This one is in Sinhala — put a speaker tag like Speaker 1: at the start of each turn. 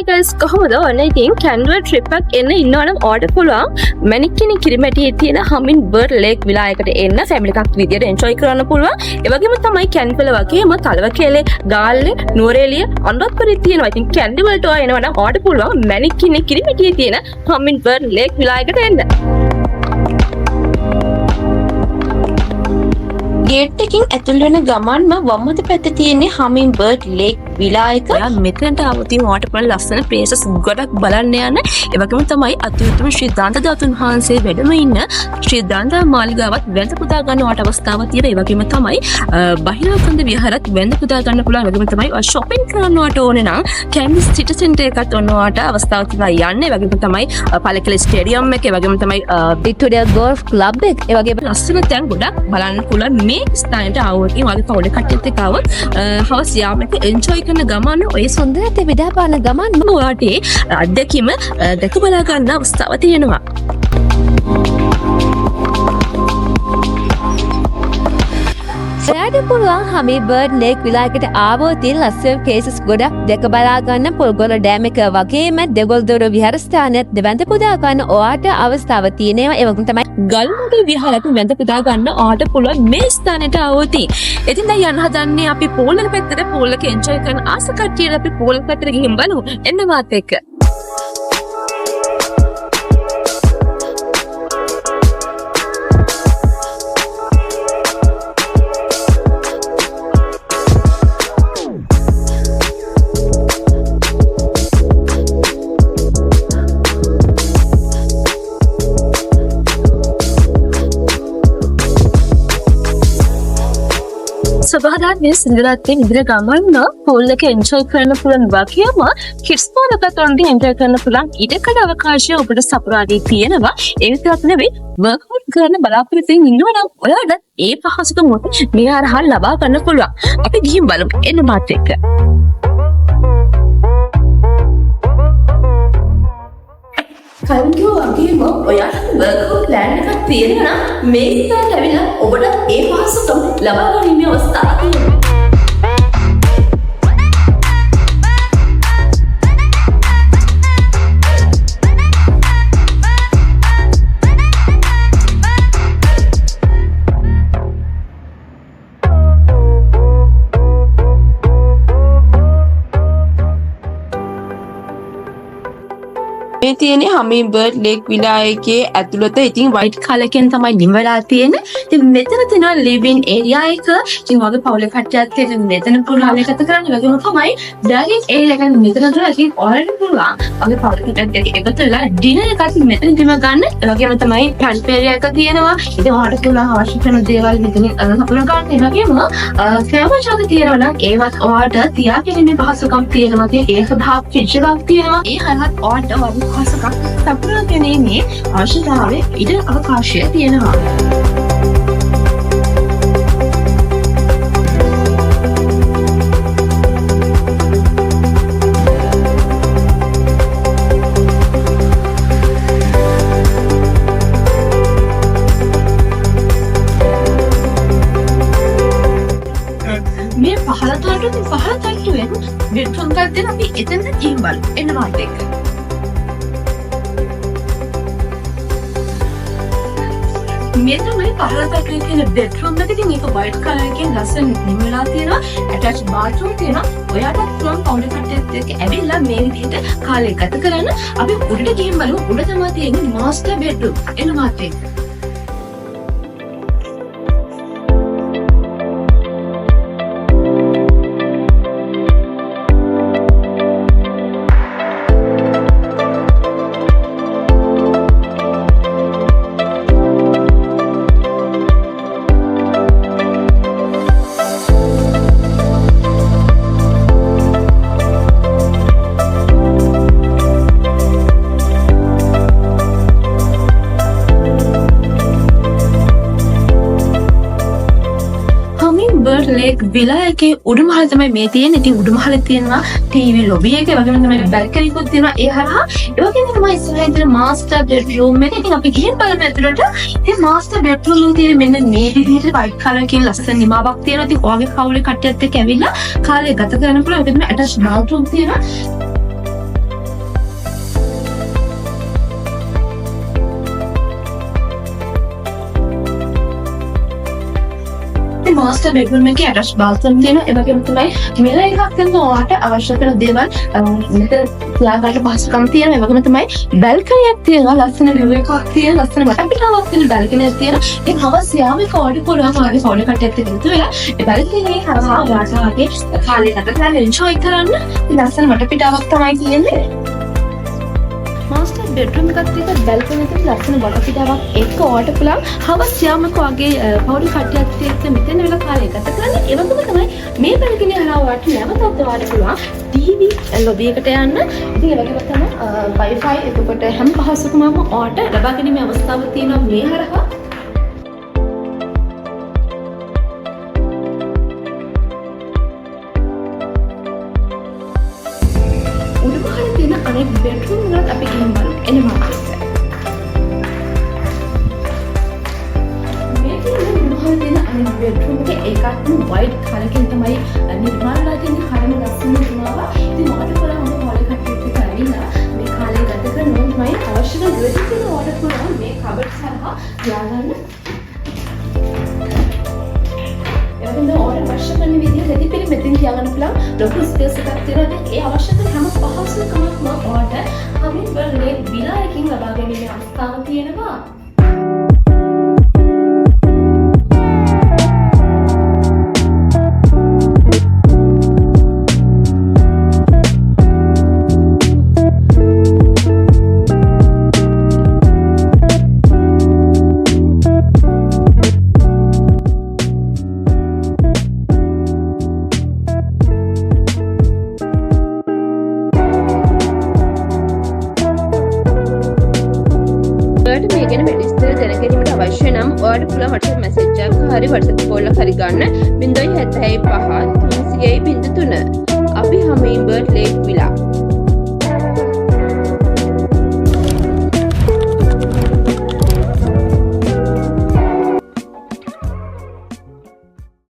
Speaker 1: Hi guys, කොහොමද? ඔන්න ඉතින් කැන්ඩල් ට්‍රිප් එකක් එන්න ඉන්නවනම් ඕඩර් පුළුවන්. මැනික්කිනි කිරිමැටියේ තියෙන හමින් බර්ඩ් ලේක් විලායකට එන්න ෆැමිලි එකක් විදියට එන්ජොයි කරන්න පුළුවන්. ඒ වගේම තමයි කැන්ඩල් වගේම තලවකේලේ, ගාල්ලේ, නුවරඑළිය, අනුරාධපුරේ තියෙනවා. ඉතින් කැන්ඩල් වලට එනවනම් ඕඩර් පුළුවන් මැනික්කිනි කිරිමැටියේ තියෙන හමින් බර්ඩ් ලේක් විලායකට එන්න. ගේට් එකකින් ඇතුල් වෙන ගමන්ම වම් අත පැත්තේ තියෙන හමින් බර්ඩ් ලේක් විලායක. මෙතනට ආවොත් ඔයාට පුළුවන් ලස්සන ප්ලේසස් ගොඩක් බලන්න යන්න. ඒ වගේම තමයි අතිඋත්තම ශ්‍රී දාන්ත ධාතුන් වහන්සේ වැඩම ඉන්න ශ්‍රී දාන්ත මාලිගාවත් වැඳ පුදා ගන්න වට අවස්ථාවක් තියෙනවා. ඒ වගේම තමයි බහිරවකන්ද විහාරත් වැඳ පුදා ගන්න පුළුවන්. ඒ වගේම තමයි shopping කරන්නවට ඕනේ නම් කැම්බස් සිටි සෙන්ටර් එකත් ඔන්නවට අවස්ථාවක් තියෙනවා යන්න. ඒ වගේම තමයි පළකල ස්ටේඩියම් එක, ඒ වගේම තමයි වික්ටෝරියා ගෝල්ෆ් ක්ලබ් එක, ඒ වගේම ලස්සන තැන් ගොඩක් බලන්න පුළුවන් මේ ස්ථානයට ආවොත්. ඒ වගේ පොඩි කට්ටියත් එක්ක ආවොත් හවස් යාමක එන්ජොයි කරන ගමන ඔය සොඳරට විඩාපාන ගමන් ඔයාට අත්දැකීම දැක බලා ගන්න අවස්ථාව තියෙනවා.
Speaker 2: ඔයාට පුළුවන් හමින් බර්ඩ් ලේක් විලායකට ආවොත් ලස්සන කේසස් ගොඩක් දැක බලා ගන්න පොල්ගොල්ල ඩෑම් එක වගේම දෙගොල්දොර විහාරස්ථානයත් වැඳ පුදා ගන්න ඔයාට අවස්ථාව තියෙනවා. ඒ වගේම තමයි
Speaker 1: ගල්මුඩ විහාරත් වැඳ පුදා ගන්න ඔයාට පුළුවන් මේ ස්ථානයට ආවොත්. ඉතින් දැන් යන්න හදන්නේ අපි පෝලක පැත්තට. පෝලක එන්ජොයි කරන ආස කට්ටියට අපි පෝලක පැත්තට ගිහින් බලමු. එන්න මාත් එක්ක. සබහදාත්මේ සිංහලත්වයේ විදිහට ගමන්න පෝල් එක එන්ජොයි කරන්න පුළුවන් වගේම කිඩ්ස් පෝල් එකත් ඔන්දී එන්ජොයි කරන්න පුළුවන් ඉඩකඩ අවකාශය ඔබට සපුරාදී තියෙනවා. ඒ විතරක් නෙවෙයි වර්ක්අවුට් කරන්න බලාපොරොත්තු වෙනවා නම් ඔයාලට ඒ පහසුකම මේ හරහා ලබා ගන්න පුළුවන්. අපි ගිහින් බලමු. එන්න මාත් එක්ක. කල්කියෝ වගේම ඔයාට වර්ක්අවුට් ප්ලෑන් එකක් තියෙනවා නම් මේ විදිහට ඇවිල්ලා ඔබට ඒ පහසුකම් ලබා ගැනීමේ අවස්ථාවක් තියෙනවා. මේ තියෙන්නේ හමින් බර්ඩ් ලේක් විලායකයේ ඇතුළත. ඉතින් වයිට් කලර් එකෙන් තමයි නිමවලා තියෙන්නේ. ඉතින් මෙතන තියෙනවා ලිවින් ඒරියා එක. ඉතින් වගේ පවුලේ කට්ටියත් ඉතින් මෙතන පුළුවන් ගත කරන්න. වගේම තමයි ඩයිනින් ඒරියා එක මෙතන තුන ඉතින් ඔයාලට පුළුවන්. වගේ පවුලේ කට්ටියත් එකතු වෙලා ඩිනර් එකක් මෙතන දිම ගන්න. ඒ වගේම තමයි ටන්ප් ඒරියා එක තියෙනවා. ඉතින් ඔයාලට පුළුවන් අවශ්‍ය කරන දේවල් මෙතන සපුරා ගන්න. ඒ වගේම කැමරා එක තියෙනවා නම් ඒවත් ඔයාලට තියාගැනීමේ පහසුකම් තියෙනවා. ඉතින් ඒක සඳහා ෆ්‍රිජ් එකක් තියෙනවා. ඒ හරහත් ඔයාලට පහසුකම් සපුරා ගැනීමේ අවශ්‍යතාවය ඉඩ අවකාශය තියෙනවා. මේ පහළ තට්ටුවෙන් බෙඩ්රූම් එකක් දෙන අපි එතනට ගිහින් බලමු. එන්න මාත් එක්ක. මේ තමයි පහළ තට්ටුවේ තියෙන බෙඩ්රූම් එක. ඉතින් මේක වයිට් කලර් එකෙන් ලස්සන නිමලා තියෙනවා. ඇටච් බාත්රූම් තියෙනවා. ඔයාටත් පුළුවන් පවුලේ කට්ටියත් එක්ක ඇවිල්ලා මේ විදිහට කාලය ගත කරන්න. අපි උඩට ගිහින් බලමු. උඩ තමයි තියෙන්නේ මාස්ටර් බෙඩ්රූම්. එන්න මාත් එක්ක. බර්ඩ් ලේක් විලායකයේ උඩුමහල තමයි මේ තියෙන්නේ. ඉතින් උඩුමහලේ තියෙනවා ටීවී ලොබි එක, ඒ වගේම තමයි බැල්කනි එකක් තියෙනවා. ඒ හරහා ඒ වගේම තමයි ඉස්සරහින් තියෙන මාස්ටර් බෙඩ්රූම් එක. ඉතින් අපි ගිහින් බලමු ඇතුළට. ඉතින් මාස්ටර් බෙඩ්රූම් එකේ තියෙන මෙන්න මේ විදිහට වයිට් කලර් එකකින් ලස්සන නිමාවක් තියෙනවා. ඉතින් ඔයගේ කවුලේ කට්ටියත් එක්ක ඇවිල්ලා කාලය ගත කරන්න පුළුවන්. ඒකෙම ඇටච් බාත්රූම් තියෙනවා. ඉතින් මාස්ටර් බෙඩ්රූම් එකේ ඇටච් බාත්රූම් තියෙනවා. ඒ වගේම තමයි මෙල එකක් තියෙනවා. ඔයාලට අවශ්‍ය කරන දේවල් මෙතන තියාගන්න පහසුකම් තියෙනවා. ඒ වගේම තමයි බල්කනියක් තියෙනවා. ලස්සන view එකක් තියෙනවා. ලස්සන වටපිටාවක් තියෙන බල්කනියක් තියෙනවා. ඉතින් හවස් යාමේ කෝඩි පුළුවන් ආගේ කෝඩි කට්ටියත් එක්ක එකතු වෙලා ඒ බල්කනියේ හරහා වාසාවගේ කාලේ ගත කරලා එන්ජොයි කරන්න. ඉතින් ලස්සන වටපිටාවක් තමයි තියෙන්නේ. මාස්ටර් බෙඩ්රූම් එකත් එක්ක බල්කනි එකේ ලස්සන වටපිටාවක් එක්ක ඔයාලට පුළුවන් හවස් යාමක වගේ පෞඩි කට්ටියත් එක්ක මෙතන වෙලා කාලය ගත කරන්න. ඒ වගේම තමයි මේ බල්කනිය හරහා ඔයාලට නැවතත් ඔයාලට පුළුවන් ටීවී ලොබි එකට යන්න. ඉතින් ඒ වගේම තමයි Wi-Fi එතකොට හැම පහසුකමක්ම ඔයාලට ලබා ගැනීමේ අවස්ථාව තියෙනවා මේ හරහා. අනෙක් බෙඩ්රූම් වලත් අපි ගිහින් බලමු එන මාර්කට් එක. මේ තියෙන උඩුහල තියෙන අනෙක් බෙඩ්රූම් එක ඒකත් වයිට් කලරකින් තමයි නිර්මාණලා තියෙන හරිම ලස්සන තුමාවා. ඉතින් ඔයාලට පුළුවන් ඔය හොලේ කට්ටියත් එක්ක ඇවිල්ලා මේ කාලේ ගත කරනවා තමයි අවශ්‍ය කරන දෙයක් තියෙන ඔයාලට පුළුවන් මේ කබඩ් සරහා තියාගන්න. එතකොට ඔයාලට අවශ්‍ය කරන විදිහට රෙදිපිලි මෙතෙන් තියාගන්න පුළුවන් ලොකු ස්පේස් එකක් තියෙනවා. ඒ අවශ්‍ය කරන හැම පහසුකමක්ම ඔයාලට Hummingbird Lake විලා එකකින් ලබා ගැනීමේ අවස්ථාව තියෙනවා. ඔයාලට මේ ගැන විස්තර දැනගැනීමට අවශ්‍ය නම් ඔයාලට පුළුවන් WhatsApp message එකක් හරි WhatsApp call එකක් හරි ගන්න 075 300 03. අපි Hummingbird Lake Villa